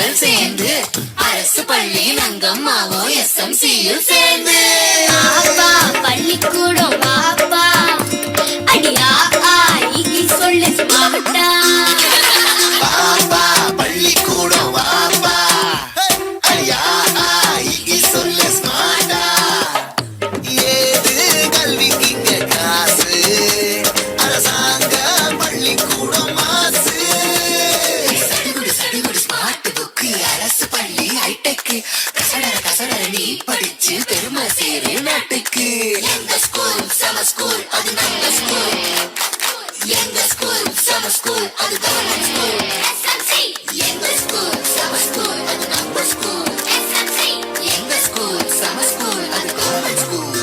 பிள்ளைகள் சேர்ந்து அரசு பள்ளி நங்கம்மாவோ SMCயில் சேர்ந்து பள்ளிக்கூடம் வாப்பா அடியா சொல்லு மாட்டா பாப்பா பள்ளிக்கூடம் வாப்பா அடியா சொல்லு ஸ்மார்ட்டா ஏது கல்விக்கு இங்க காசு அரசாங்க பள்ளிக்கூடம் மாசு சடுகுடு ஸ்மார்ட் புக்கு அரசு பள்ளி ஹைடெக்கு கசடர நீ படிச்சு பெருமை சேரு நாட்டுக்கு எங்க ஸ்கூல் சம ஸ்கூல் அது நம்ம ஸ்கூல் எங்க ஸ்கூல் சம ஸ்கூல் அது கவர்மெண்ட் ஸ்கூல் எங்க ஸ்கூல் சம ஸ்கூல் அது நம்ம ஸ்கூல் எங்க ஸ்கூல் சம ஸ்கூல் அது கவர்மெண்ட் ஸ்கூல்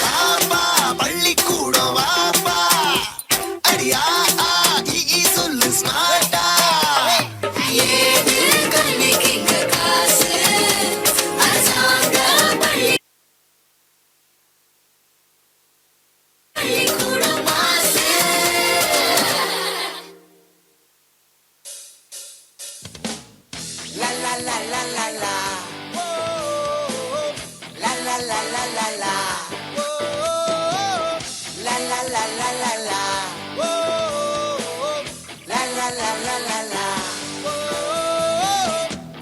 பாப்பா பள்ளிக்கூடம் வாப்பா அடியா சொல்லு ஸ்மார்ட்டா ஏது கல்விக்கு இங்க காசு அரசாங்க பள்ளிக்கூடம் மாசு La la la la la la. La la la la la la. La la la la la la. La la la la la la.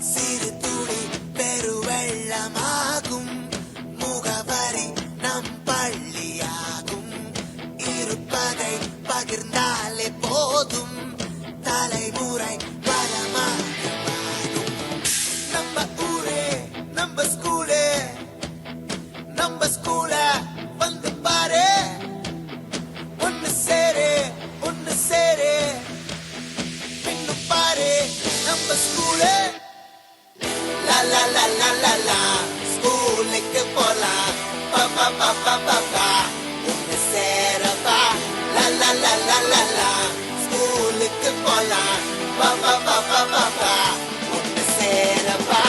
சிறு துளி பெருவெள்ளமாகும் முகவரி நம் பள்ளியாகும் இருப்பதை பகிர்ந்தாலே போதும் தலைமுறை பலமாக நம்ம ஊரே நம்ம ஸ்கூலே நம்ம ஸ்கூல வந்து பாரு ஒன்னு சேரு பின்னு பாரு நம்ம ஸ்கூலே லா லா லா லா லா லா ஸ்கூலுக்கு போலாம் பாப்பா பாப்பா பாப்பா ஒன்னு சேரப்பா லா லா லா லா லா லா ஸ்கூலுக்கு போலாம் பாப்பா பாப்பா பாப்பா ஒன்னு சேரப்பா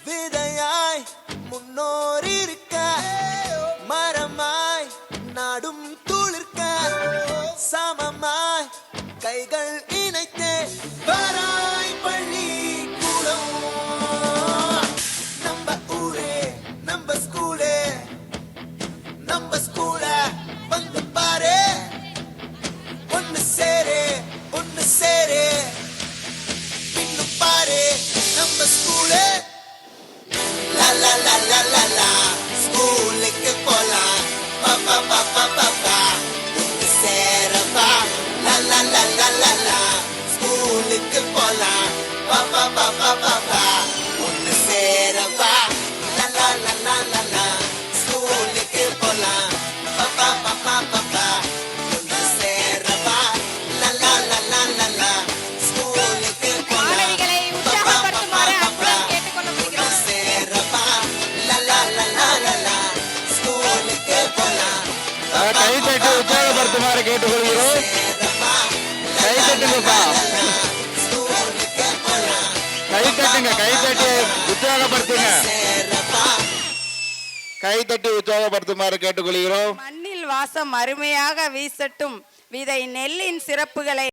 விதையாய் முன்னோர் இருக்க மரமாய் நாடும் துளிர்க்க சமமாய் கைகள் இணைத்தே வராய் பள்ளி கூடம் நம்ம ஊரே நம்ம ஸ்கூலே நம்ம ஸ்கூல வந்து பாரு ஒன்னு சேரு பின்னு பாரு நம்ம ஸ்கூலே La la la la la la ஸ்கூலுக்கு போலாம் பாப்பா பாப்பா பாப்பா ஒன்னு சேரப்பா la la la la la la ஸ்கூலுக்கு போலாம் பாப்பா பாப்பா பாப்பா ஒன்னு சேரப்பா la la la la la la ஸ்கூலுக்கு போலாம் பாப்பா பாப்பா பாப்பா ஒன்னு சேரப்பா la la la la la la ஸ்கூலுக்கு போலாம் மாணவிகளை உற்சாகப்படுத்துமாறு அன்புடன் கேட்டுக்கொள்ளப்படுகிறோம். கைத்தட்டி உற்சாகப்படுத்துமாறு கேட்டுக்கொள்கிறோம். கைத்தட்டுங்கப்பா, கைத்தட்டி உற்சாகப்படுத்துங்க. கைத்தட்டி உற்சாகப்படுத்துமாறு கேட்டுக்கொள்கிறோம். மண்ணில் வாசம் அருமையாக வீசட்டும் விதை நெல்லின் சிறப்புகளை